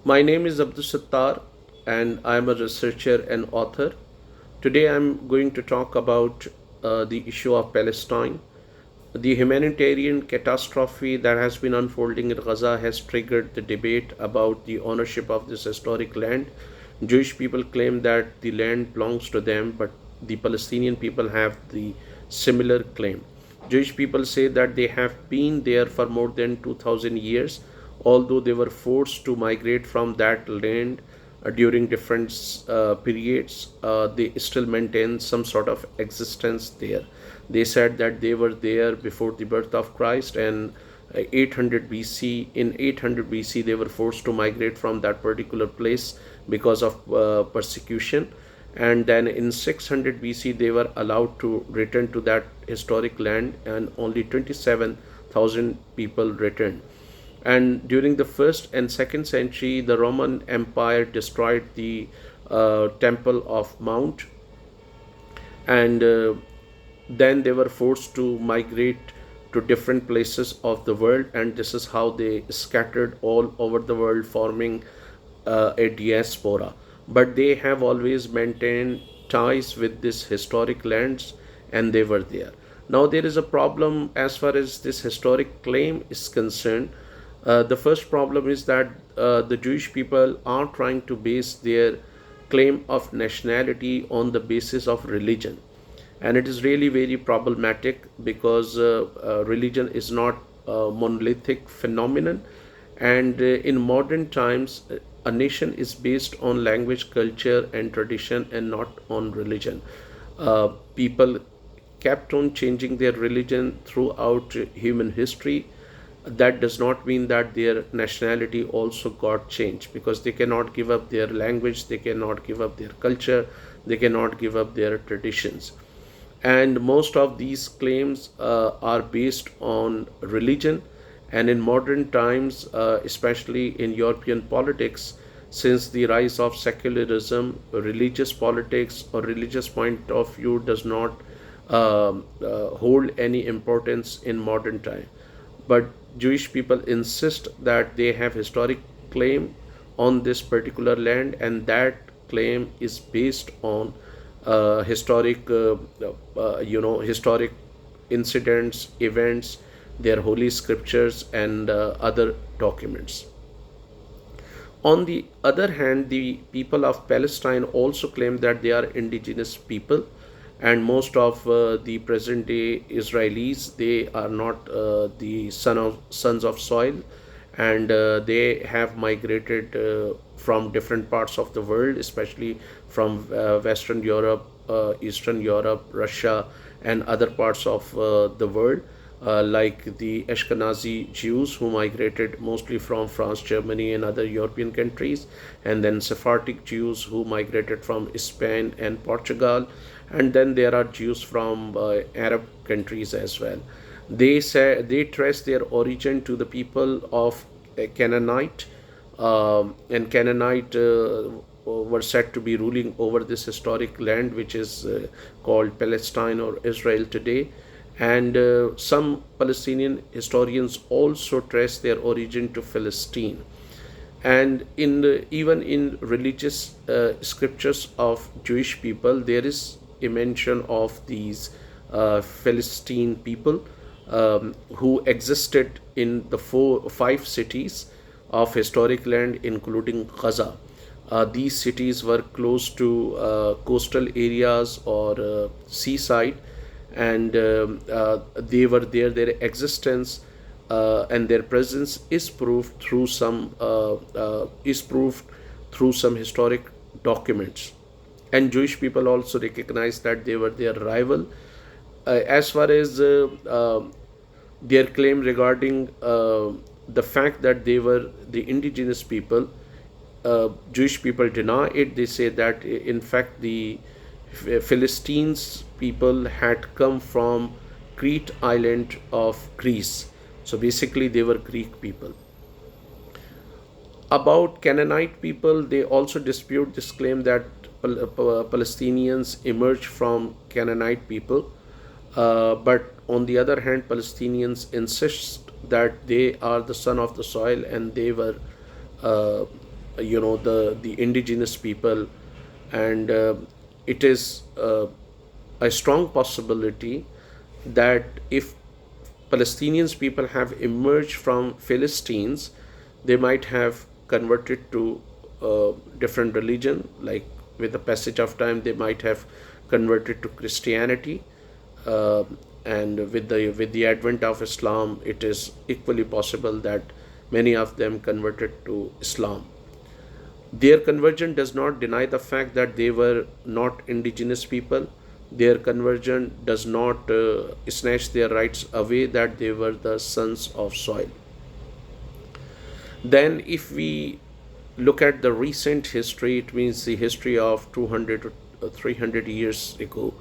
My name is Abdul Sattar and I am a researcher and author. Today I am going to talk about the issue of Palestine. The humanitarian catastrophe that has been unfolding in Gaza has triggered the debate about the ownership of this historic land. Jewish people claim that the land belongs to them, but the Palestinian people have the similar claim. Jewish people say that they have been there for more than 2000 years, although they were forced to migrate from that land during different periods. They still maintain some sort of existence there. They said that they were there before the birth of Christ, and 800 BC. In 800 BC, they were forced to migrate from that particular place because of persecution. And then in 600 BC, they were allowed to return to that historic land, and only 27,000 people returned. And during the first and second century, the Roman Empire destroyed the Temple of Mount, and then they were forced to migrate to different places of the world, and this is how they scattered all over the world, forming a diaspora. But they have always maintained ties with this historic lands, and they were there. Now there is a problem as far as this historic claim is concerned. The first problem is that the Jewish people are trying to base their claim of nationality on the basis of religion, and it is really very problematic because religion is not a monolithic phenomenon, and in modern times a nation is based on language, culture and tradition, and not on religion. People kept on changing their religion throughout human history. That does not mean that their nationality also got changed, because they cannot give up their language, they cannot give up their culture, they cannot give up their traditions. And most of these claims are based on religion. And in modern times, especially in European politics, since the rise of secularism, religious politics or religious point of view does not hold any importance in modern time. But Jewish people insist that they have historic claim on this particular land, and that claim is based on historic incidents, events, their holy scriptures, and other documents. On the other hand, the people of Palestine also claim that they are indigenous people, and most of the present day Israelis, they are not the sons of soil, and they have migrated from different parts of the world, especially from Western Europe, Eastern Europe, Russia, and other parts of the world, like the Ashkenazi Jews who migrated mostly from France, Germany, and other European countries, and then Sephardic Jews who migrated from Spain and Portugal, and then there are Jews from Arab countries as well. They say they trace their origin to the people of Canaanite, and Canaanite were said to be ruling over this historic land, which is called Palestine or Israel today. And some Palestinian historians also trace their origin to Palestine. And even in religious scriptures of Jewish people, there is a mention of these Philistine people who existed in the five cities of historic land, including Gaza. These cities were close to coastal areas or seaside, and they were there. Their existence and their presence is proved through some historic documents. And Jewish people also recognize that they were their rival. As far as their claim regarding the fact that they were the indigenous people, Jewish people deny it. They say that in fact the Philistines people had come from Crete island of Greece. So basically, they were Greek people. About Canaanite people, they also dispute this claim that Palestinians emerged from Canaanite people. But on the other hand, Palestinians insist that they are the son of the soil, and they were uh, the indigenous people, and it is a strong possibility that if Palestinians people have emerged from Philistines, they might have converted to different religion. Like with the passage of time, they might have converted to Christianity, uh, and with the advent of Islam, it is equally possible that many of them converted to Islam. Their conversion does not deny the fact that they were not indigenous people. Their conversion does not snatch their rights away that they were the sons of soil. Then, if we look at the recent history, it means the history of 200 or 300 years ago,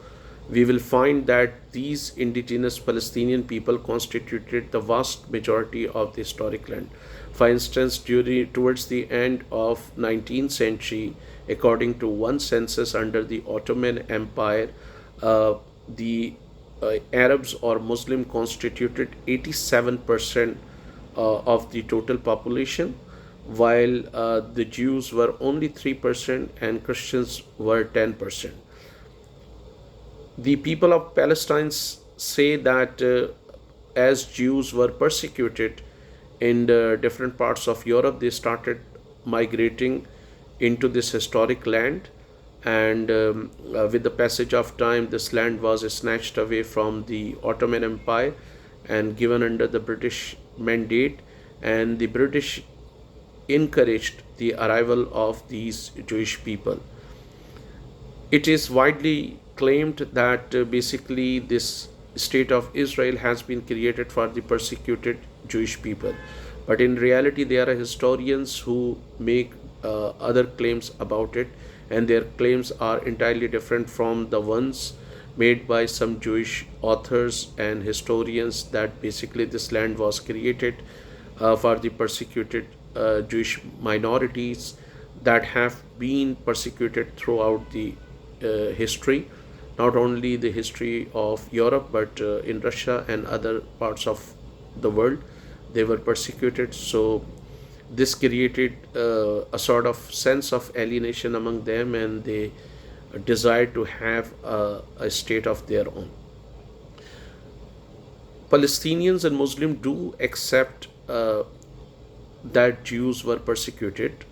we will find that these indigenous Palestinian people constituted the vast majority of the historic land. For instance, towards the end of 19th century, according to one census under the Ottoman Empire, uh, the Arabs or Muslim constituted 87% of the total population, while the Jews were only 3% and Christians were 10%. The people of Palestine say that as Jews were persecuted in the different parts of Europe, they started migrating into this historic land. And with the passage of time, this land was snatched away from the Ottoman Empire and given under the British mandate. And the British encouraged the arrival of these Jewish people. It is widely claimed that basically this state of Israel has been created for the persecuted Jewish people. But in reality, there are historians who make other claims about it, and their claims are entirely different from the ones made by some Jewish authors and historians that basically this land was created for the persecuted Jewish minorities that have been persecuted throughout the history, not only the history of Europe, but in Russia and other parts of the world, they were persecuted. So this created a sort of sense of alienation among them, and they desired to have a state of their own. Palestinians and Muslims do accept that Jews were persecuted,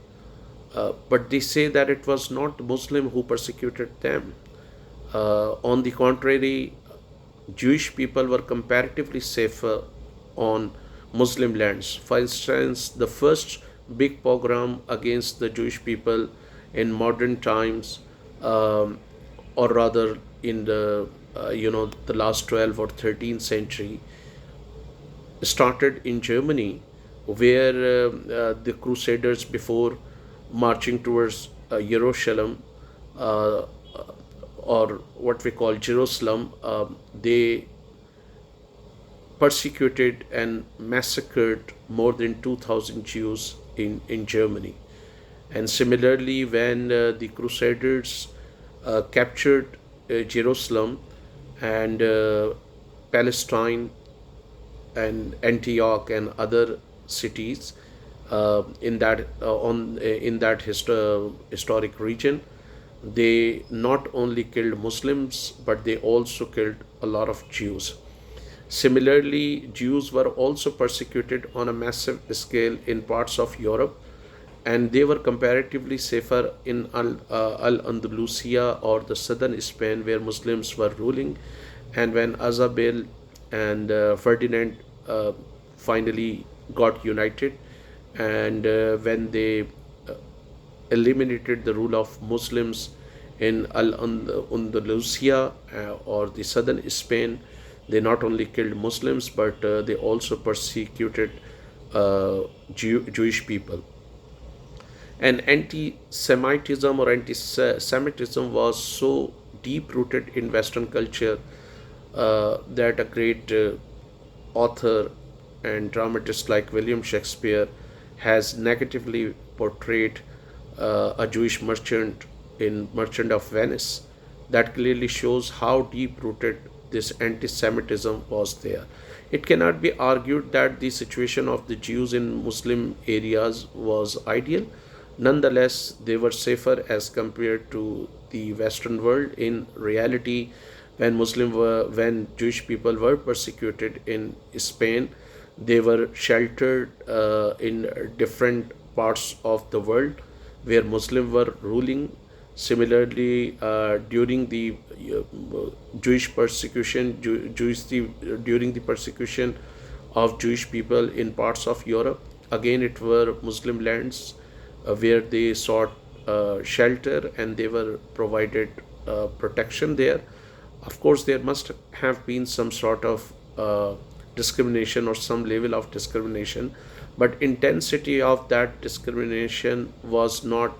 but they say that it was not Muslim who persecuted them. On the contrary, Jewish people were comparatively safer on Muslim lands. For instance, the first big pogrom against the Jewish people in modern times, um, or rather in the last 12 or 13th century, started in Germany, where the Crusaders, before marching towards Jerusalem, uh, or what we call Jerusalem, they persecuted and massacred more than 2,000 Jews in Germany. And similarly, when the Crusaders captured Jerusalem and Palestine and Antioch and other cities in that historic region, they not only killed Muslims but they also killed a lot of Jews. Similarly, Jews were also persecuted on a massive scale in parts of Europe, and they were comparatively safer in Al Andalusia or the southern Spain, where Muslims were ruling. And when Isabel and Ferdinand finally got united, and when they uh, eliminated the rule of Muslims in Al Andalusia or the southern Spain, they not only killed Muslims but they also persecuted Jewish people. And anti Semitism or anti Semitism was so deep rooted in Western culture that a great author and dramatist like William Shakespeare has negatively portrayed a Jewish merchant in Merchant of Venice. That clearly shows how deep rooted this anti Semitism was there. It cannot be argued that the situation of the Jews in Muslim areas was ideal. Nonetheless, they were safer as compared to the Western world. In reality, when Jewish people were persecuted in Spain, they were sheltered in different parts of the world where Muslims were ruling. Similarly, during the Jewish persecution, during the persecution of Jewish people in parts of Europe, again it were Muslim lands where they sought shelter and they were provided protection there. Of course, there must have been some sort of discrimination or some level of discrimination, but intensity of that discrimination was not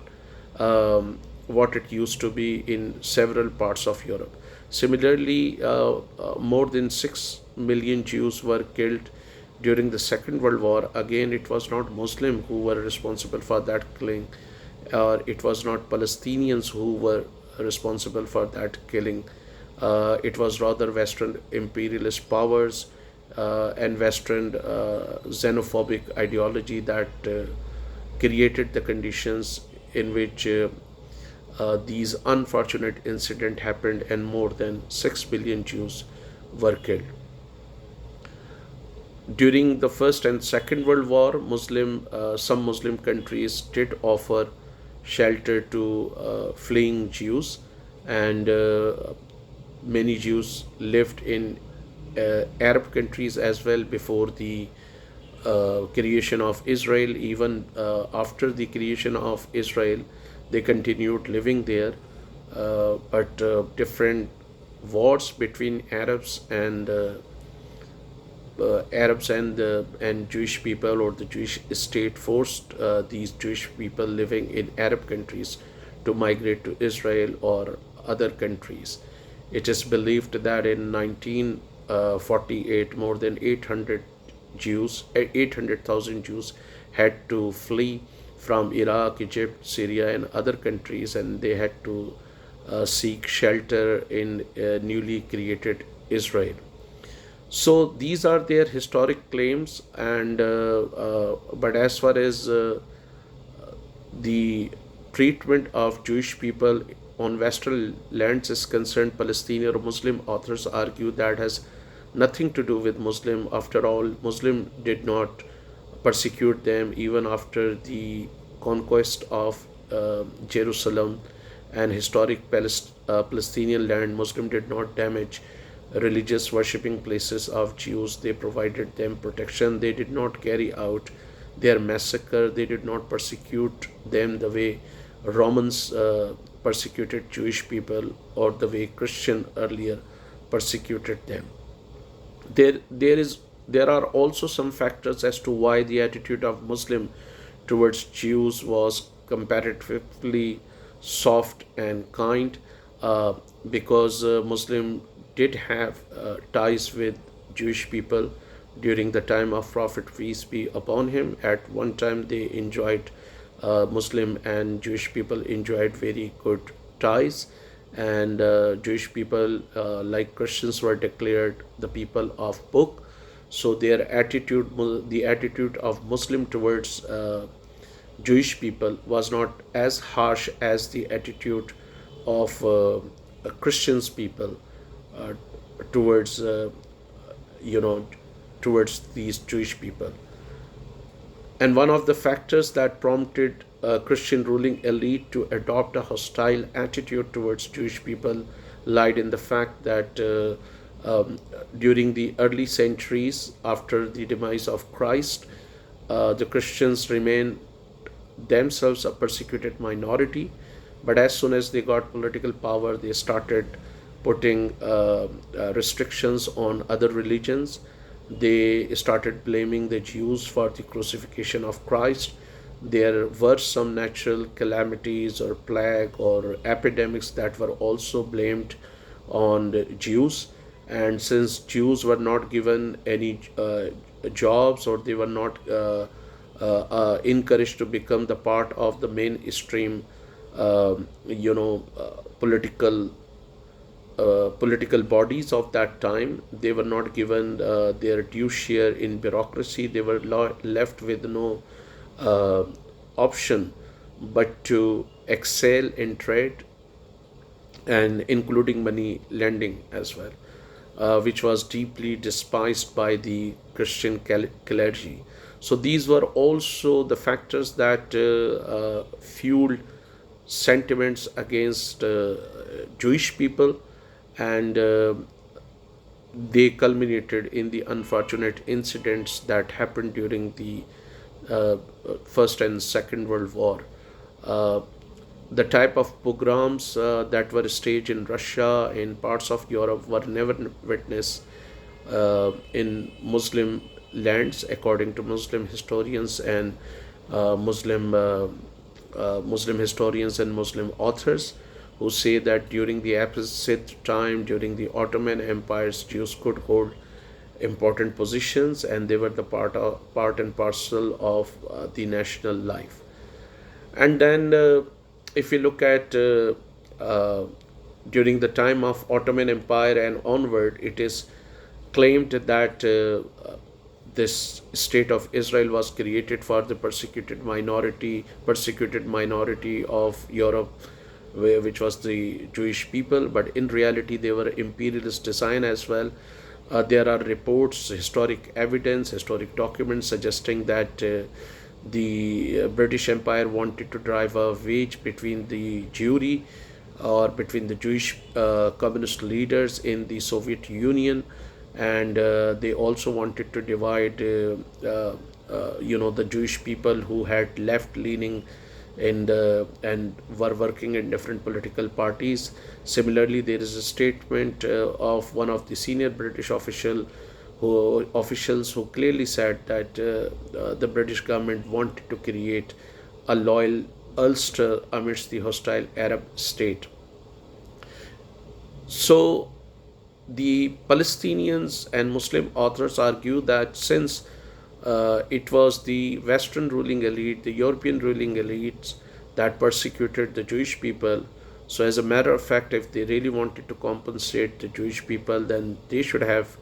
what it used to be in several parts of Europe. Similarly, more than 6 million Jews were killed during the Second World War. Again, it was not Muslims who were responsible for that killing, or it was not Palestinians who were responsible for that killing. It was rather Western imperialist powers and Western xenophobic ideology that created the conditions in which these unfortunate incidents happened and more than 6 billion Jews were killed. During the First and Second World War, some Muslim countries did offer shelter to fleeing Jews, and many Jews lived in Arab countries as well before the creation of Israel. Even after the creation of Israel, they continued living there. But different wars between Arabs and Jewish people, or the Jewish state, forced these Jewish people living in Arab countries to migrate to Israel or other countries. It is believed that in 1948, more than 800,000 Jews had to flee from Iraq, Egypt, Syria, and other countries, and they had to seek shelter in newly created Israel. So these are their historic claims, and but as far as the treatment of Jewish people on Western lands is concerned, Palestinian or Muslim authors argue that has nothing to do with Muslim. After all, Muslim did not persecute them even after the conquest of Jerusalem and historic Palestinian land. Muslim did not damage religious worshipping places of Jews. They provided them protection. They did not carry out their massacre. They did not persecute them the way Romans persecuted Jewish people, or the way Christian earlier persecuted them. There are also some factors as to why the attitude of Muslim towards Jews was comparatively soft and kind, because Muslim did have ties with Jewish people during the time of Prophet, peace be upon him. At one time, they enjoyed Muslim and Jewish people enjoyed very good ties, and Jewish people, like Christians, were declared the people of book. So the attitude of Muslim towards Jewish people was not as harsh as the attitude of Christians people uh, towards you know towards these Jewish people. And one of the factors that prompted Christian ruling elite to adopt a hostile attitude towards Jewish people lied in the fact that during the early centuries after the demise of Christ, the Christians remained themselves a persecuted minority. But as soon as they got political power, they started putting restrictions on other religions. They started blaming the Jews for the crucifixion of Christ. There were some natural calamities or plague or epidemics that were also blamed on the Jews. And since Jews were not given any jobs, or they were not encouraged to become the part of the mainstream, political political bodies of that time, they were not given their due share in bureaucracy. They were left with no uh, option but to excel in trade and including money lending as well, which was deeply despised by the Christian clergy. So these were also the factors that fueled sentiments against Jewish people, and they culminated in the unfortunate incidents that happened during the First and Second World War. Uh, the type of pogroms that were staged in Russia, in parts of Europe, were never witnessed in Muslim lands, according to Muslim historians and Muslim historians and Muslim authors, who say that during the Abbasid time, during the Ottoman empires, Jews could hold important positions, and they were the part and parcel of the national life. And then, if we look at uh, during the time of Ottoman Empire and onward, it is claimed that this state of Israel was created for the persecuted minority of Europe, which was the Jewish people. But in reality, they were imperialist design as well. There are reports, historic evidence, historic documents suggesting that the British Empire wanted to drive a wedge between the Jewry, or between the Jewish communist leaders in the Soviet Union, and they also wanted to divide, the Jewish people who had left-leaning and were working in different political parties. Similarly, there is a statement of one of the senior British officials who clearly said that the British government wanted to create a loyal Ulster amidst the hostile Arab state. So the Palestinians and Muslim authors argue that since it was the Western ruling elite, the European ruling elites, that persecuted the Jewish people, so as a matter of fact, if they really wanted to compensate the Jewish people, then they should have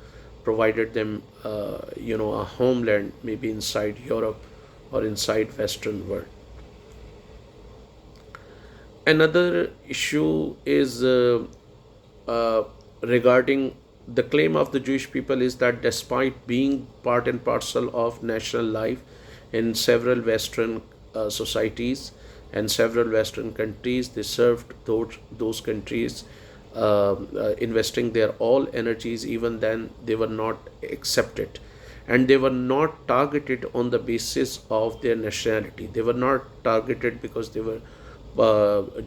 provided them, a homeland, maybe inside Europe or inside Western world. Another issue is uh, regarding the claim of the Jewish people is that despite being part and parcel of national life in several Western societies and several Western countries, they served those countries, investing their all energies. Even then, they were not accepted, and they were not targeted on the basis of their nationality. They were not targeted because they were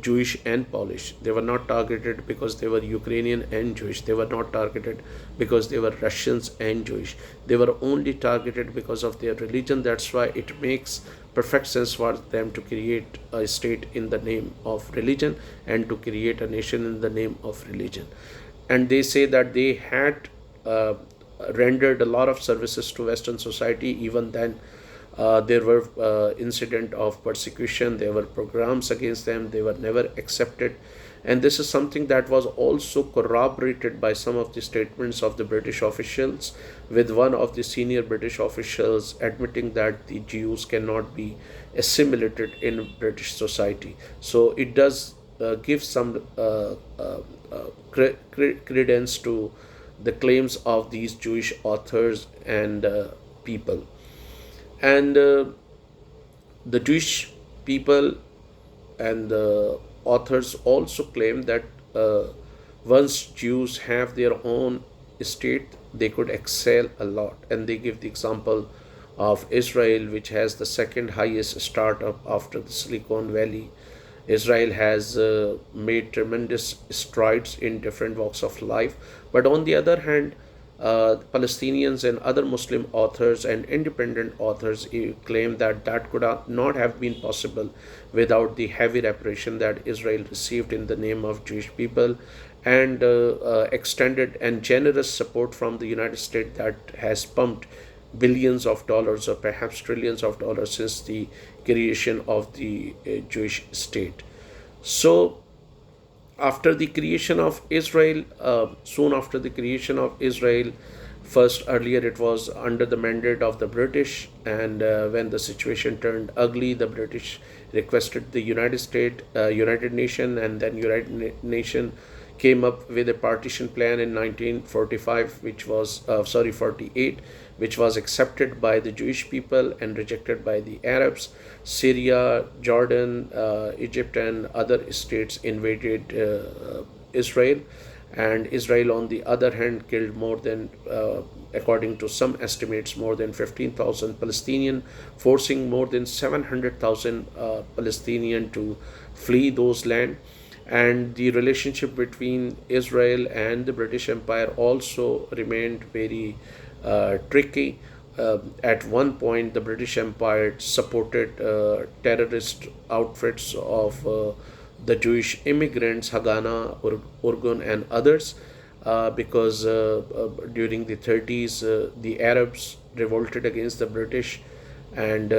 Jewish and Polish. They were not targeted because they were Ukrainian and Jewish. They were not targeted because they were Russians and Jewish. They were only targeted because of their religion. That's why it makes perfect sense for them to create a state in the name of religion and to create a nation in the name of religion. And they say that they had rendered a lot of services to Western society. Even then, there were incident of persecution, there were programs against them, they were never accepted. And this is something that was also corroborated by some of the statements of the British officials, with one of the senior British officials admitting that the Jews cannot be assimilated in British society. So it does give some credence to the claims of these Jewish authors and people. And the Jewish people and the authors also claim that once Jews have their own state, they could excel a lot. And they give the example of Israel, which has the second highest startup after the Silicon Valley. Israel has made tremendous strides in different walks of life. But on the other hand, Palestinians and other Muslim authors and independent authors claim that that could not have been possible without the heavy repression that Israel received in the name of Jewish people, and extended and generous support from the United States that has pumped billions of dollars or perhaps trillions of dollars since the creation of the Jewish state. So after the creation of Israel, soon after the creation of Israel, First, earlier it was under the mandate of the British, and when the situation turned ugly, the British requested the United Nation, and then Nation came up with a partition plan in 1945, which was 48, which was accepted by the Jewish people and rejected by the Arabs. Syria, Jordan, Egypt, and other states invaded Israel, and Israel, on the other hand, killed more than, according to some estimates, more than 15,000 Palestinians, forcing more than 700,000 Palestinians to flee those lands. And the relationship between Israel and the British Empire also remained very tricky. At one point, the British Empire supported terrorist outfits of the Jewish immigrants, Haganah, Urgun, and others, because during the 30s, the Arabs revolted against the British, and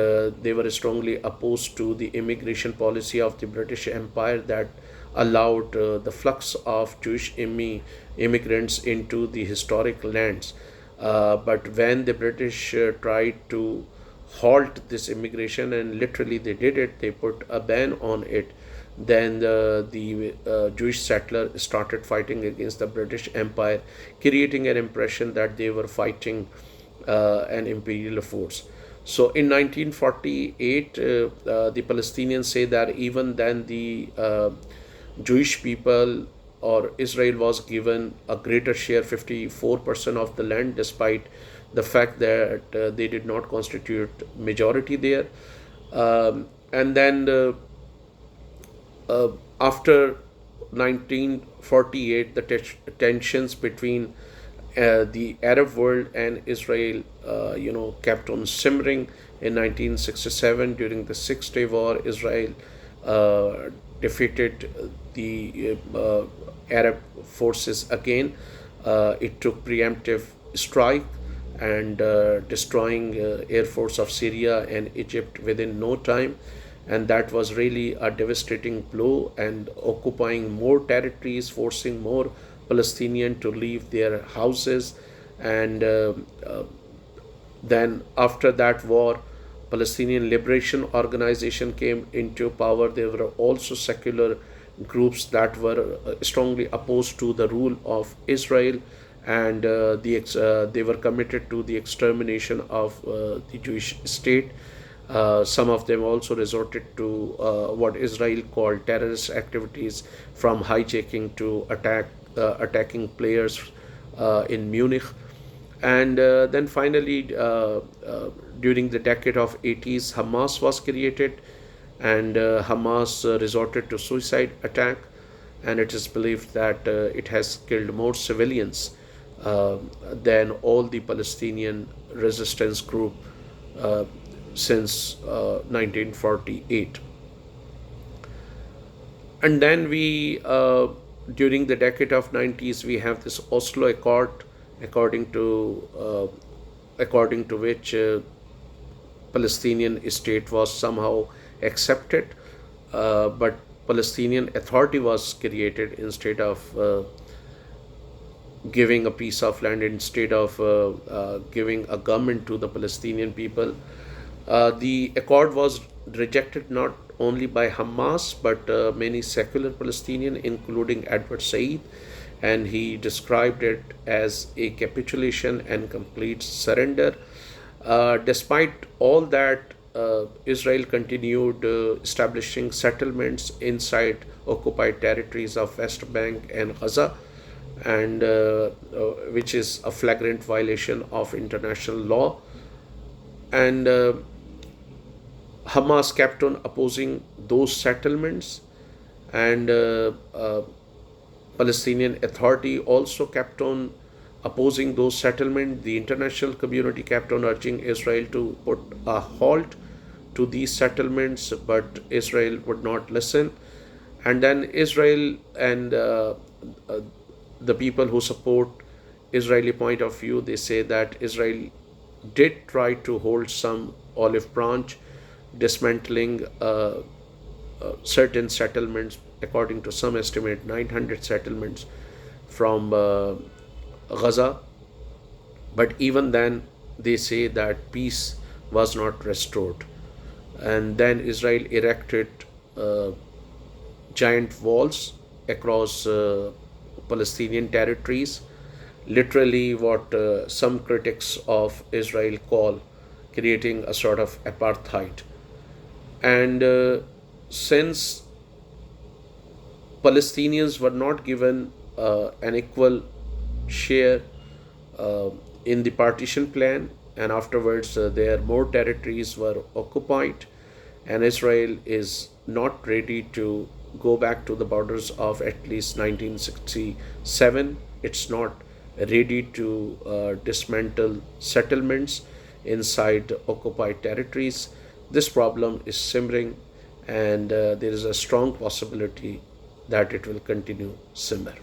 they were strongly opposed to the immigration policy of the British Empire that allowed the flux of Jewish immigrants into the historic lands. But when the British tried to halt this immigration, and literally they did it, they put a ban on it, then the Jewish settler started fighting against the British Empire, creating an impression that they were fighting an imperial force. So in 1948, the Palestinians say that even then the Jewish people, or Israel, was given a greater share, 54% of the land, despite the fact that they did not constitute majority there. And then after 1948, the tensions between the Arab world and Israel, kept on simmering. In 1967, during the Six-Day War, Israel defeated the Arab forces again. It took preemptive strike and destroying air force of Syria and Egypt within no time, and that was really a devastating blow, and occupying more territories, forcing more Palestinians to leave their houses. And then after that war, Palestinian Liberation Organization came into power. There were also secular groups that were strongly opposed to the rule of Israel, and they were committed to the extermination of the Jewish state. Some of them also resorted to what Israel called terrorist activities, from hijacking to attacking players in Munich. And then finally, during the decade of 80s, Hamas was created, and Hamas resorted to suicide attack, and it is believed that it has killed more civilians than all the Palestinian resistance group since 1948. And then during the decade of 90s, we have this Oslo Accord, according to which Palestinian state was somehow accepted, but Palestinian Authority was created instead of giving a piece of land, instead of giving a government to the Palestinian people. The accord was rejected not only by Hamas, but many secular Palestinians, including Edward Said, and he described it as a capitulation and complete surrender. Despite all that, Israel continued establishing settlements inside occupied territories of West Bank and Gaza, and which is a flagrant violation of international law. And Hamas kept on opposing those settlements, and Palestinian Authority also kept on opposing those settlements. The international community kept on urging Israel to put a halt to these settlements, but Israel would not listen. And then Israel and the people who support Israeli point of view, they say that Israel did try to hold some olive branch, dismantling certain settlements, according to some estimate 900 settlements from Gaza. But even then, they say that peace was not restored. And then Israel erected uh, giant walls across Palestinian territories, literally what some critics of Israel call creating a sort of apartheid. And since Palestinians were not given an equal share uh, in the partition plan, and afterwards their more territories were occupied, and Israel is not ready to go back to the borders of at least 1967. It's not ready to dismantle settlements inside occupied territories. This problem is simmering, and there is a strong possibility that it will continue simmer.